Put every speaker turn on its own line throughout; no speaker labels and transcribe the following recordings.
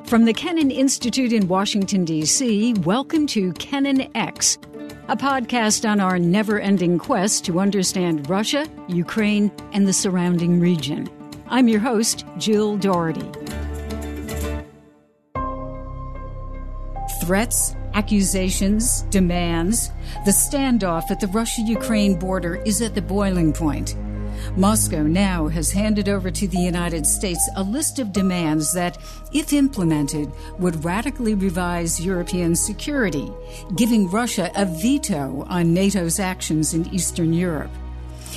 From the Kennan Institute in Washington, D.C., welcome to KennanX, a podcast on our never-ending quest to understand Russia, Ukraine, and the surrounding region. I'm your host, Jill Doherty. Threats, accusations, demands. The standoff at the Russia-Ukraine border is at the boiling point. Moscow now has handed over to the United States a list of demands that, if implemented, would radically revise European security, giving Russia a veto on NATO's actions in Eastern Europe.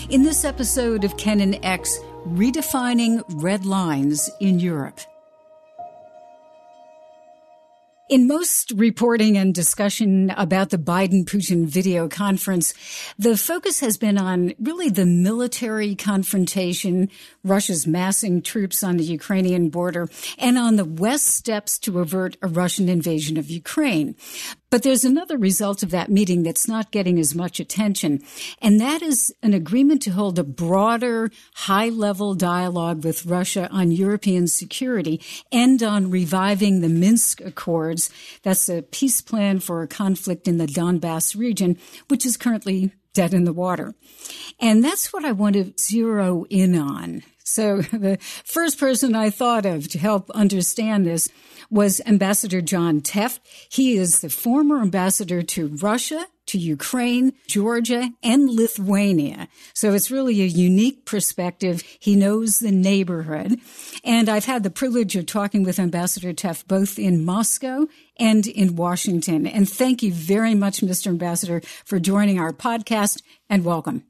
In this episode of KennanX, redefining red lines in Europe. In most reporting and discussion about the Biden-Putin video conference, the focus has been on really the military confrontation, Russia's massing troops on the Ukrainian border, and on the West's steps to avert a Russian invasion of Ukraine. But there's another result of that meeting that's not getting as much attention, and that is an agreement to hold a broader, high-level dialogue with Russia on European security and on reviving the Minsk Accords. That's a peace plan for a conflict in the Donbass region, which is currently dead in the water. And that's what I want to zero in on. So the first person I thought of to help understand this was Ambassador John Tefft. He is the former ambassador to Russia, to Ukraine, Georgia, and Lithuania. So it's really a unique perspective. He knows the neighborhood. And I've had the privilege of talking with Ambassador Tefft both in Moscow and in Washington. And thank you very much, Mr. Ambassador, for joining our podcast, and welcome.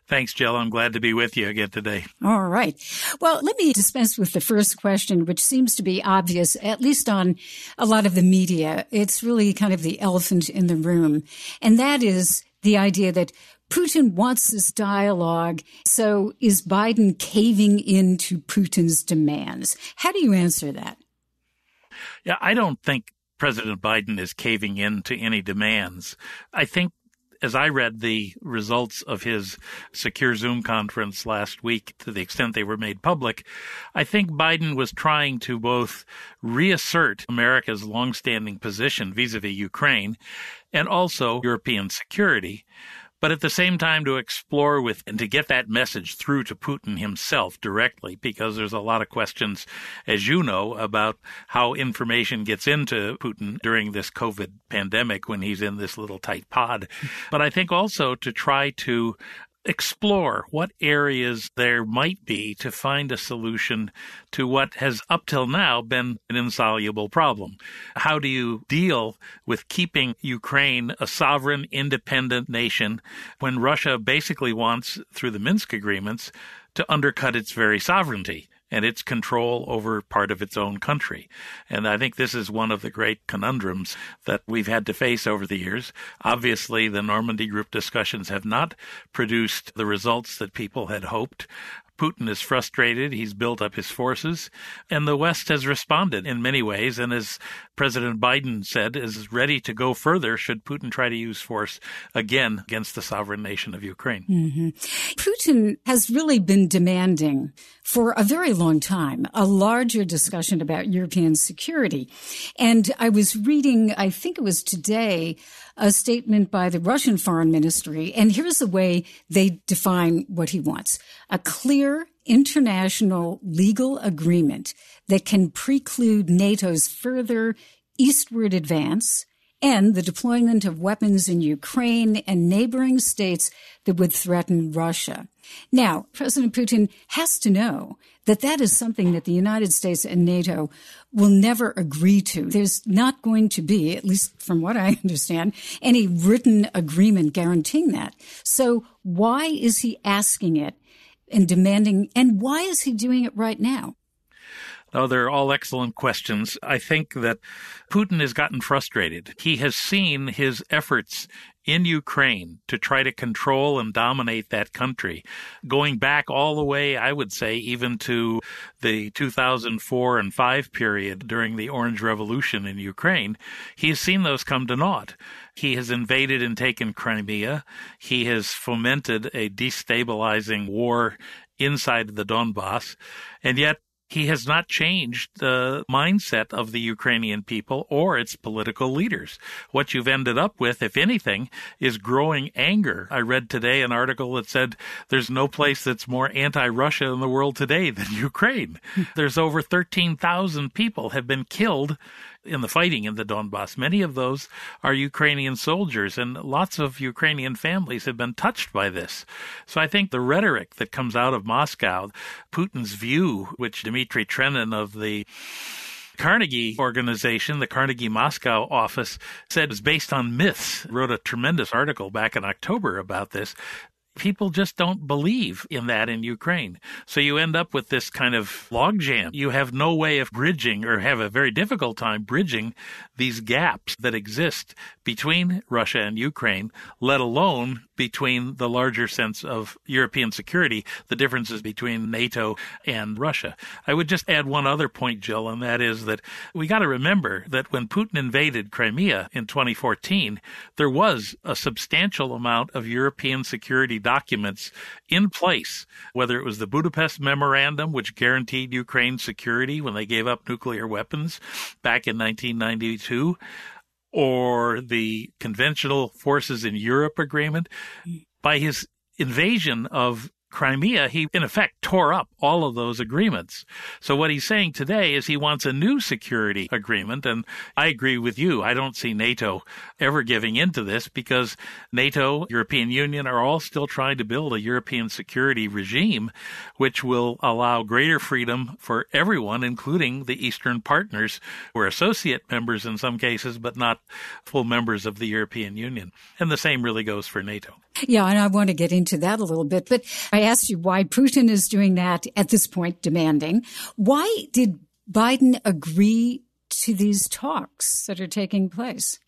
Thanks, Jill. I'm glad to be with you again today.
All right. Well, let me dispense with the first question, which seems to be obvious, at least on a lot of the media. It's really kind of the elephant in the room. And that is the idea that Putin wants this dialogue. So is Biden caving into Putin's demands? How do you answer that?
Yeah, I don't think President Biden is caving in to any demands. I think as I read the results of his secure Zoom conference last week, to the extent they were made public, I think Biden was trying to both reassert America's longstanding position vis-a-vis Ukraine and also European security, but at the same time to explore with and to get that message through to Putin himself directly, because there's a lot of questions, as you know, about how information gets into Putin during this COVID pandemic when he's in this little tight pod. But I think also to try to explore what areas there might be to find a solution to what has up till now been an insoluble problem. How do you deal with keeping Ukraine a sovereign, independent nation when Russia basically wants, through the Minsk agreements, to undercut its very sovereignty and its control over part of its own country? And I think this is one of the great conundrums that we've had to face over the years. Obviously, the Normandy Group discussions have not produced the results that people had hoped. Putin is frustrated. He's built up his forces, and the West has responded in many ways. And as President Biden said, is ready to go further should Putin try to use force again against the sovereign nation of Ukraine.
Mm-hmm. Putin has really been demanding for a very long time a larger discussion about European security. And I was reading, I think it was today, a statement by the Russian Foreign Ministry, and here's the way they define what he wants: a clear international legal agreement that can preclude NATO's further eastward advance and the deployment of weapons in Ukraine and neighboring states that would threaten Russia. Now, President Putin has to know that that is something that the United States and NATO will never agree to. There's not going to be, at least from what I understand, any written agreement guaranteeing that. So why is he asking it and demanding, and why is he doing it right now?
Oh, they're all excellent questions. I think that Putin has gotten frustrated. He has seen his efforts in Ukraine to try to control and dominate that country, going back all the way, I would say, even to the 2004 and 5 period during the Orange Revolution in Ukraine. He has seen those come to naught. He has invaded and taken Crimea. He has fomented a destabilizing war inside the Donbass. And yet he has not changed the mindset of the Ukrainian people or its political leaders. What you've ended up with, if anything, is growing anger. I read today an article that said there's no place that's more anti-Russia in the world today than Ukraine. There's over 13,000 people have been killed in the fighting in the Donbass. Many of those are Ukrainian soldiers, and lots of Ukrainian families have been touched by this. So I think the rhetoric that comes out of Moscow, Putin's view, which Dmitry Trenin of the Carnegie organization, the Carnegie Moscow office, said was based on myths, wrote a tremendous article back in October about this. People just don't believe in that in Ukraine. So you end up with this kind of logjam. You have no way of bridging, or have a very difficult time bridging, these gaps that exist between Russia and Ukraine, let alone between the larger sense of European security, the differences between NATO and Russia. I would just add one other point, Jill, and that is that we got to remember that when Putin invaded Crimea in 2014, there was a substantial amount of European security documents in place, whether it was the Budapest Memorandum, which guaranteed Ukraine's security when they gave up nuclear weapons back in 1992, or the Conventional Forces in Europe Agreement. By his invasion of Crimea, he, in effect, tore up all of those agreements. So what he's saying today is he wants a new security agreement, and I agree with you. I don't see NATO ever giving into this, because NATO, European Union, are all still trying to build a European security regime which will allow greater freedom for everyone, including the Eastern partners who are associate members in some cases, but not full members of the European Union. And the same really goes for NATO.
Yeah, and I want to get into that a little bit, but I asked you why Putin is doing that at this point, demanding. Why did Biden agree to these talks that are taking place?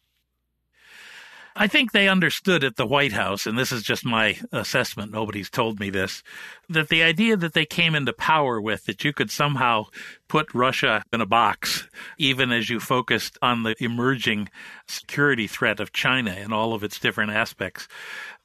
I think they understood at the White House, and this is just my assessment, nobody's told me this, that the idea that they came into power with, that you could somehow put Russia in a box, even as you focused on the emerging security threat of China and all of its different aspects,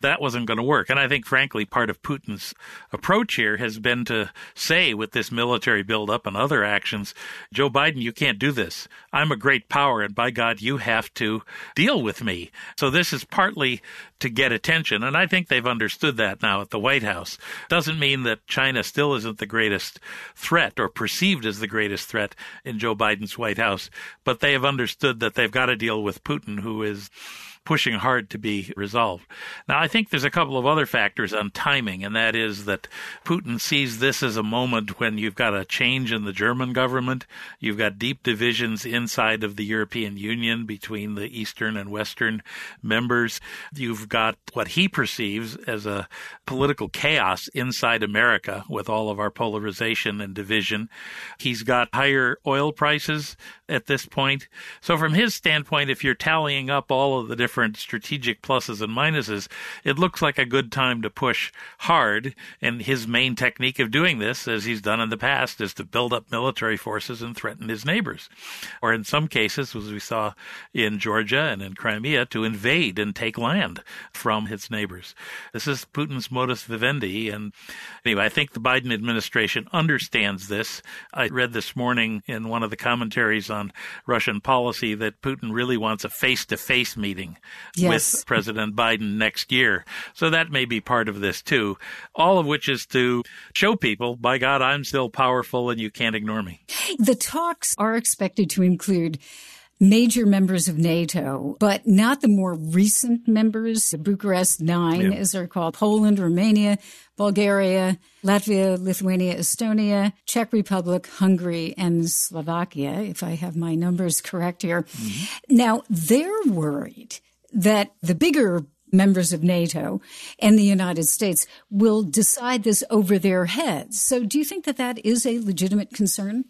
that wasn't going to work. And I think, frankly, part of Putin's approach here has been to say, with this military buildup and other actions, Joe Biden, you can't do this. I'm a great power, and by God, you have to deal with me. So this is partly to get attention, and I think they've understood that now at the White House. Doesn't mean that China still isn't the greatest threat, or perceived as the greatest threat in Joe Biden's White House, but they have understood that they've got to deal with Putin, who is pushing hard to be resolved. Now, I think there's a couple of other factors on timing, and that is that Putin sees this as a moment when you've got a change in the German government, you've got deep divisions inside of the European Union between the Eastern and Western members, you've got what he perceives as a political chaos inside America with all of our polarization and division. He's got higher oil prices at this point. So from his standpoint, if you're tallying up all of the different strategic pluses and minuses, it looks like a good time to push hard. And his main technique of doing this, as he's done in the past, is to build up military forces and threaten his neighbors. Or in some cases, as we saw in Georgia and in Crimea, to invade and take land from its neighbors. This is Putin's modus vivendi. And anyway, I think the Biden administration understands this. I read this morning in one of the commentaries on Russian policy that Putin really wants a face-to-face meeting with President Biden next year. So that may be part of this too, all of which is to show people, by God, I'm still powerful and you can't ignore me.
The talks are expected to include major members of NATO, but not the more recent members, the Bucharest Nine, as they're called, Poland, Romania, Bulgaria, Latvia, Lithuania, Estonia, Czech Republic, Hungary, and Slovakia, if I have my numbers correct here. Mm-hmm. Now, they're worried that the bigger members of NATO and the United States will decide this over their heads. So do you think that that is a legitimate concern?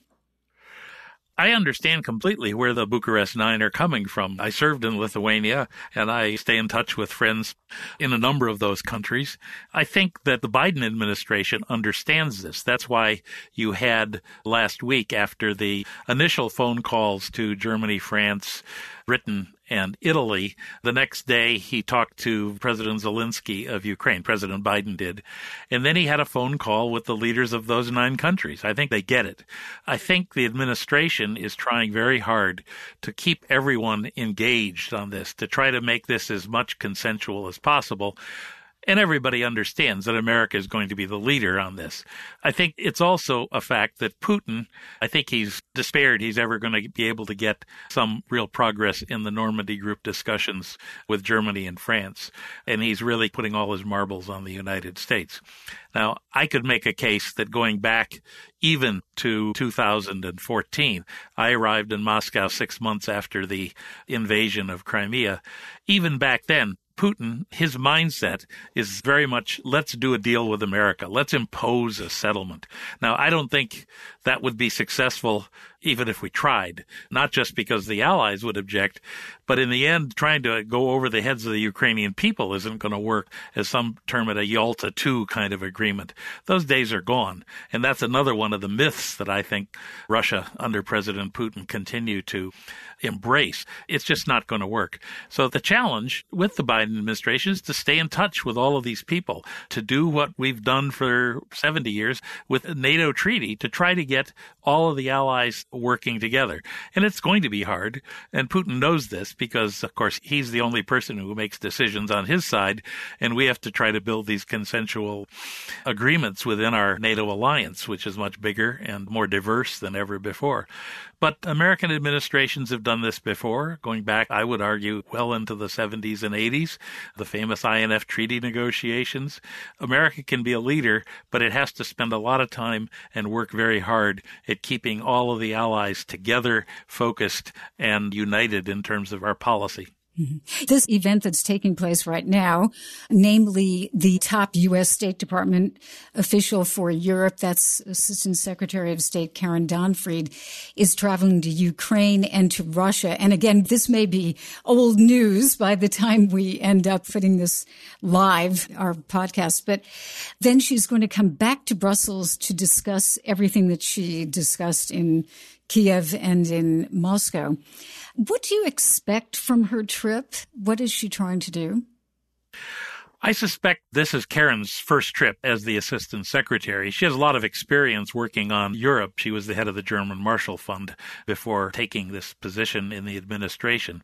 I understand completely where the Bucharest Nine are coming from. I served in Lithuania, and I stay in touch with friends in a number of those countries. I think that the Biden administration understands this. That's why you had last week, after the initial phone calls to Germany, France, Britain, and Italy. The next day, he talked to President Zelensky of Ukraine. President Biden did. And then he had a phone call with the leaders of those 9 countries. I think they get it. I think the administration is trying very hard to keep everyone engaged on this, to try to make this as much consensual as possible. And everybody understands that America is going to be the leader on this. I think it's also a fact that Putin, I think he's despaired he's ever going to be able to get some real progress in the Normandy Group discussions with Germany and France. And he's really putting all his marbles on the United States. Now, I could make a case that going back even to 2014, I arrived in Moscow 6 months after the invasion of Crimea. Even back then, Putin, his mindset is very much, let's do a deal with America. Let's impose a settlement. Now, I don't think that would be successful even if we tried, not just because the allies would object, but in the end, trying to go over the heads of the Ukrainian people isn't going to work, as some term it a Yalta II kind of agreement. Those days are gone. And that's another one of the myths that I think Russia under President Putin continue to embrace. It's just not going to work. So the challenge with the Biden administration is to stay in touch with all of these people, to do what we've done for 70 years with a NATO treaty, to try to get all of the allies working together. And it's going to be hard. And Putin knows this because, of course, he's the only person who makes decisions on his side. And we have to try to build these consensual agreements within our NATO alliance, which is much bigger and more diverse than ever before. But American administrations have done this before, going back, I would argue, well into the 70s and 80s, the famous INF treaty negotiations. America can be a leader, but it has to spend a lot of time and work very hard at keeping all of the allies together, focused, and united in terms of our policy.
This event that's taking place right now, namely the top U.S. State Department official for Europe, that's Assistant Secretary of State Karen Donfried, is traveling to Ukraine and to Russia. And again, this may be old news by the time we end up putting this live, our podcast, but then she's going to come back to Brussels to discuss everything that she discussed in Kiev and in Moscow. What do you expect from her trip? What is she trying to do?
I suspect this is Karen's first trip as the assistant secretary. She has a lot of experience working on Europe. She was the head of the German Marshall Fund before taking this position in the administration.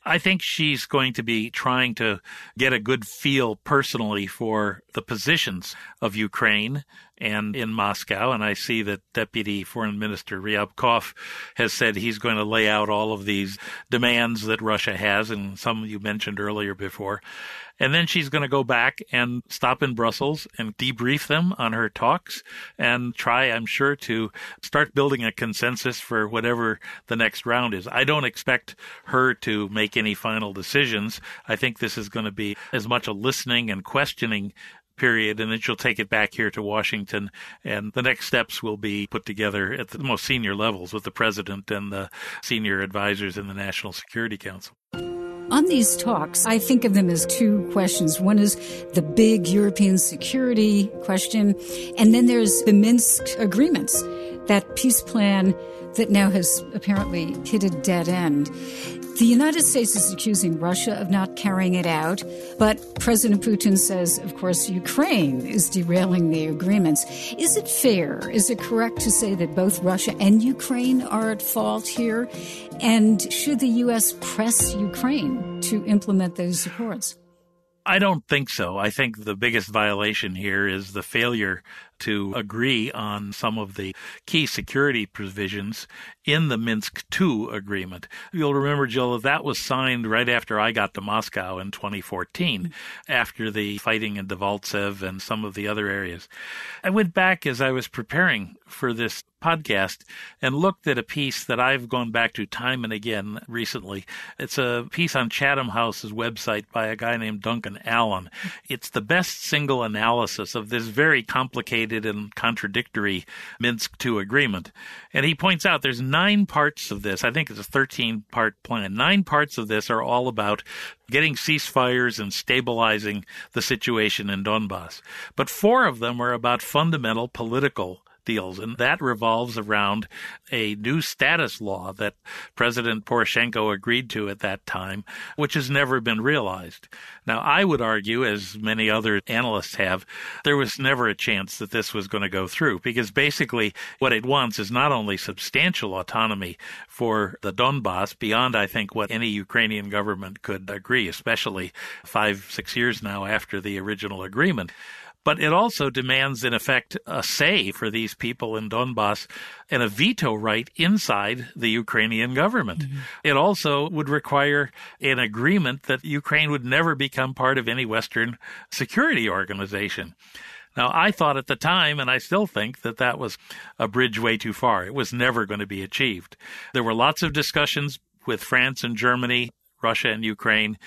I think she's going to be trying to get a good feel personally for the positions of Ukraine and in Moscow. And I see that Deputy Foreign Minister Ryabkov has said he's going to lay out all of these demands that Russia has, and some you mentioned earlier before. And then she's going to go back and stop in Brussels and debrief them on her talks and try, I'm sure, to start building a consensus for whatever the next round is. I don't expect her to make any final decisions. I think this is going to be as much a listening and questioning period, and then she'll take it back here to Washington, and the next steps will be put together at the most senior levels with the president and the senior advisors in the National Security Council.
On these talks, I think of them as two questions. One is the big European security question, and then there's the Minsk agreements, that peace plan that now has apparently hit a dead end. The United States is accusing Russia of not carrying it out, but President Putin says, of course, Ukraine is derailing the agreements. Is it fair? Is it correct to say that both Russia and Ukraine are at fault here? And should the U.S. press Ukraine to implement those accords?
I don't think so. I think the biggest violation here is the failure to agree on some of the key security provisions in the Minsk II agreement. You'll remember, Jill, that was signed right after I got to Moscow in 2014, after the fighting in Debaltseve and some of the other areas. I went back as I was preparing for this podcast and looked at a piece that I've gone back to time and again recently. It's a piece on Chatham House's website by a guy named Duncan Allen. It's the best single analysis of this very complicated and contradictory Minsk II agreement. And he points out there's 9 parts of this. I think it's a 13-part plan. 9 parts of this are all about getting ceasefires and stabilizing the situation in Donbass. But 4 of them are about fundamental political deals. And that revolves around a new status law that President Poroshenko agreed to at that time, which has never been realized. Now, I would argue, as many other analysts have, there was never a chance that this was going to go through, because basically what it wants is not only substantial autonomy for the Donbass beyond, I think, what any Ukrainian government could agree, especially 5-6 years now after the original agreement, but it also demands, in effect, a say for these people in Donbass and a veto right inside the Ukrainian government. Mm-hmm. It also would require an agreement that Ukraine would never become part of any Western security organization. Now, I thought at the time, and I still think, that that was a bridge way too far. It was never going to be achieved. There were lots of discussions with France and Germany, Russia and Ukraine,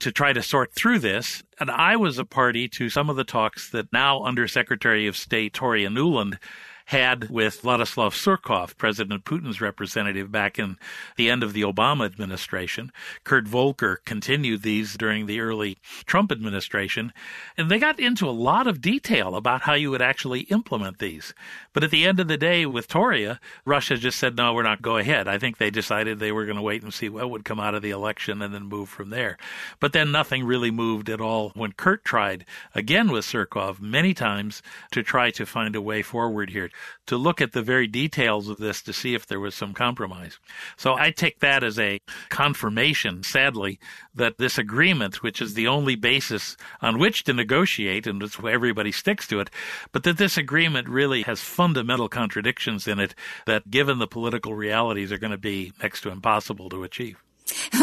to try to sort through this. And I was a party to some of the talks that now Undersecretary of State Toria Nuland had with Vladislav Surkov, President Putin's representative back in the end of the Obama administration. Kurt Volker continued these during the early Trump administration. And they got into a lot of detail about how you would actually implement these. But at the end of the day, with Toria, Russia just said, no, we're not go ahead. I think they decided they were going to wait and see what would come out of the election and then move from there. But then nothing really moved at all when Kurt tried, again with Surkov, many times to try to find a way forward here, to look at the very details of this to see if there was some compromise. So I take that as a confirmation, sadly, that this agreement, which is the only basis on which to negotiate, and it's why everybody sticks to it, but that this agreement really has fundamental contradictions in it that, given the political realities, are going to be next to impossible to achieve.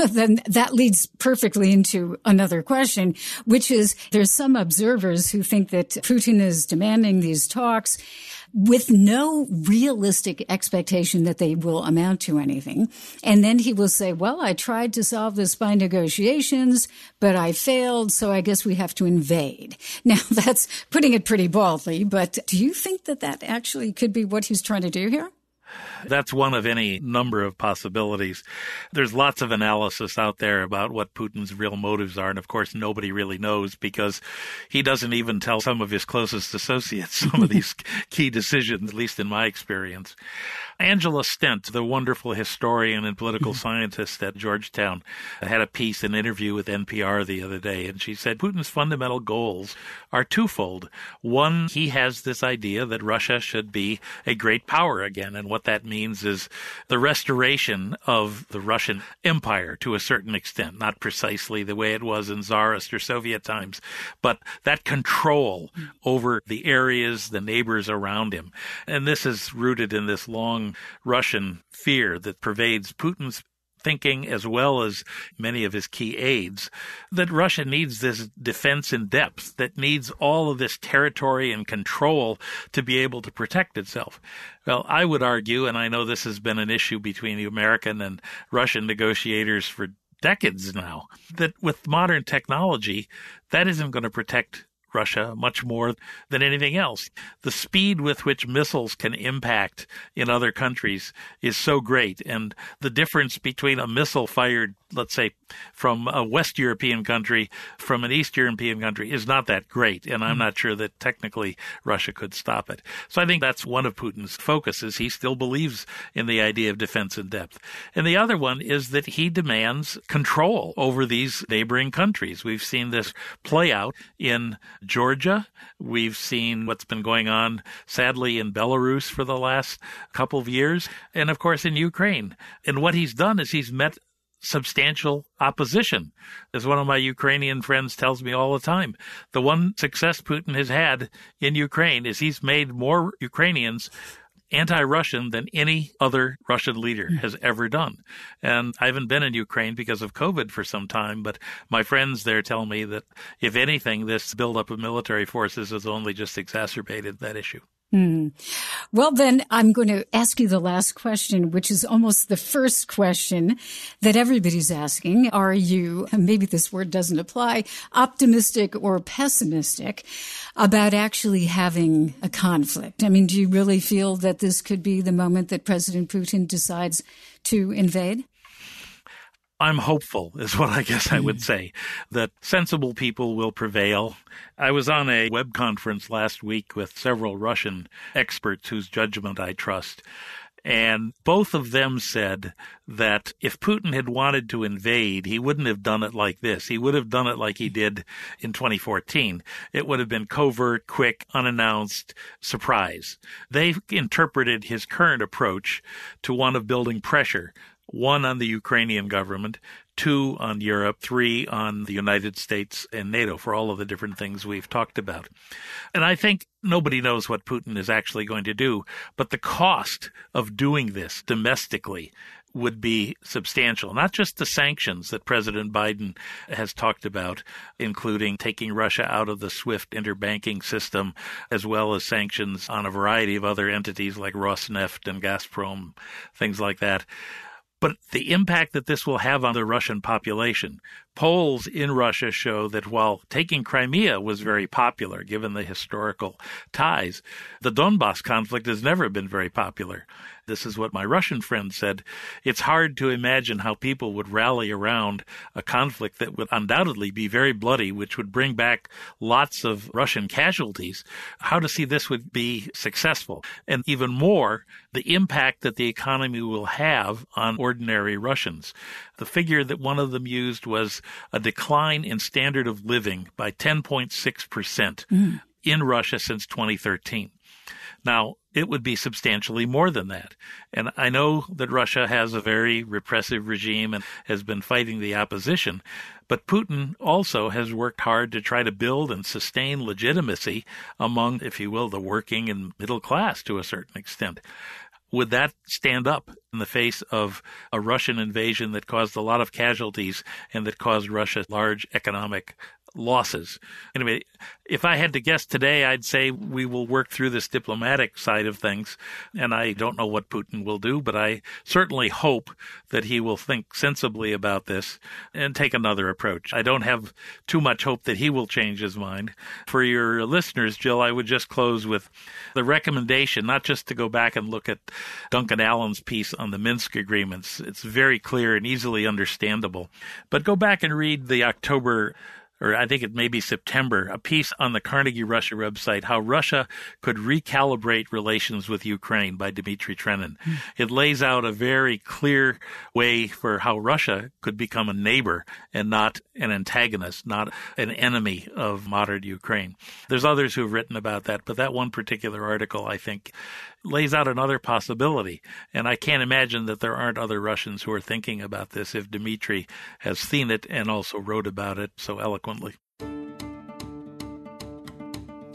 Then that leads perfectly into another question, which is there's some observers who think that Putin is demanding these talks with no realistic expectation that they will amount to anything. And then he will say, well, I tried to solve this by negotiations, but I failed, so I guess we have to invade. Now, that's putting it pretty baldly, but do you think that that actually could be what he's trying to do here?
That's one of any number of possibilities. There's lots of analysis out there about what Putin's real motives are. And of course, nobody really knows, because he doesn't even tell some of his closest associates some of these key decisions, at least in my experience. Angela Stent, the wonderful historian and political scientist at Georgetown, had a piece, an interview with NPR the other day, and she said Putin's fundamental goals are twofold. One, he has this idea that Russia should be a great power again, and what that means is the restoration of the Russian Empire to a certain extent, not precisely the way it was in Tsarist or Soviet times, but that control over the areas, the neighbors around him. And this is rooted in this long Russian fear that pervades Putin's thinking, as well as many of his key aides, that Russia needs this defense in depth, that needs all of this territory and control to be able to protect itself. Well, I would argue, and I know this has been an issue between the American and Russian negotiators for decades now, that with modern technology, that isn't going to protect Russia much more than anything else. The speed with which missiles can impact in other countries is so great. And the difference between a missile fired, let's say, from a West European country, from an East European country, is not that great. And I'm not sure that technically Russia could stop it. So I think that's one of Putin's focuses. He still believes in the idea of defense in depth. And the other one is that he demands control over these neighboring countries. We've seen this play out in Georgia. We've seen what's been going on, sadly, in Belarus for the last couple of years, and of course in Ukraine. And what he's done is he's met substantial opposition. As one of my Ukrainian friends tells me all the time, the one success Putin has had in Ukraine is he's made more Ukrainians anti-Russian than any other Russian leader has ever done. And I haven't been in Ukraine because of COVID for some time, but my friends there tell me that, if anything, this buildup of military forces has only just exacerbated that issue.
Well, then I'm going to ask you the last question, which is almost the first question that everybody's asking. Are you, maybe this word doesn't apply, optimistic or pessimistic about actually having a conflict? I mean, do you really feel that this could be the moment that President Putin decides to invade?
I'm hopeful, is what I guess I would say, that sensible people will prevail. I was on a web conference last week with several Russian experts whose judgment I trust. And both of them said that if Putin had wanted to invade, he wouldn't have done it like this. He would have done it like he did in 2014. It would have been covert, quick, unannounced, surprise. They interpreted his current approach to one of building pressure, 1 on the Ukrainian government, 2 on Europe, 3 on the United States and NATO for all of the different things we've talked about. And I think nobody knows what Putin is actually going to do, but the cost of doing this domestically would be substantial. Not just the sanctions that President Biden has talked about, including taking Russia out of the SWIFT interbanking system, as well as sanctions on a variety of other entities like Rosneft and Gazprom, things like that. But the impact that this will have on the Russian population. Polls in Russia show that while taking Crimea was very popular, given the historical ties, the Donbas conflict has never been very popular. This is what my Russian friend said. It's hard to imagine how people would rally around a conflict that would undoubtedly be very bloody, which would bring back lots of Russian casualties. How to see this would be successful. And even more, the impact that the economy will have on ordinary Russians. The figure that one of them used was a decline in standard of living by 10.6% in Russia since 2013. Now, it would be substantially more than that. And I know that Russia has a very repressive regime and has been fighting the opposition, but Putin also has worked hard to try to build and sustain legitimacy among, if you will, the working and middle class to a certain extent. Would that stand up in the face of a Russian invasion that caused a lot of casualties and that caused Russia large economic losses? Anyway, if I had to guess today, I'd say we will work through this diplomatic side of things, and I don't know what Putin will do, but I certainly hope that he will think sensibly about this and take another approach. I don't have too much hope that he will change his mind. For your listeners, Jill, I would just close with the recommendation, not just to go back and look at Duncan Allen's piece on the Minsk agreements. It's very clear and easily understandable. But go back and read the October, or I think it may be September, a piece on the Carnegie Russia website, How Russia Could Recalibrate Relations with Ukraine by Dmitry Trenin. It lays out a very clear way for how Russia could become a neighbor and not an antagonist, not an enemy of modern Ukraine. There's others who have written about that, but that one particular article, I think, lays out another possibility. And I can't imagine that there aren't other Russians who are thinking about this if Dmitry has seen it and also wrote about it so eloquently.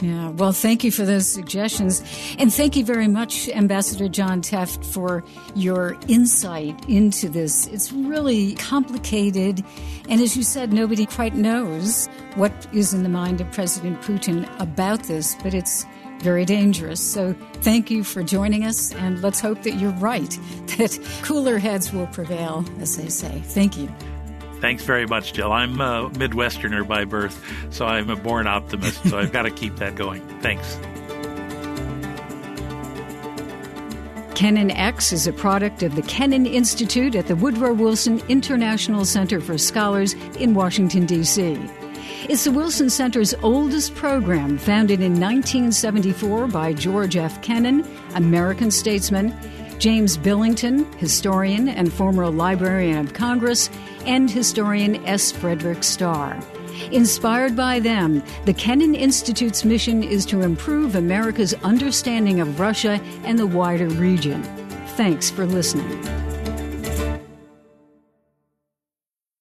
Yeah, well, thank you for those suggestions. And thank you very much, Ambassador John Tefft, for your insight into this. It's really complicated. And as you said, nobody quite knows what is in the mind of President Putin about this, but it's very dangerous. So thank you for joining us, and let's hope that you're right, that cooler heads will prevail, as they say. Thank you.
Thanks very much, Jill. I'm a Midwesterner by birth, so I'm a born optimist, so I've got to keep that going. Thanks.
KennanX is a product of the Kennan Institute at the Woodrow Wilson International Center for Scholars in Washington, D.C. It's the Wilson Center's oldest program, founded in 1974 by George F. Kennan, American statesman, James Billington, historian and former Librarian of Congress, and historian S. Frederick Starr. Inspired by them, the Kennan Institute's mission is to improve America's understanding of Russia and the wider region. Thanks for listening.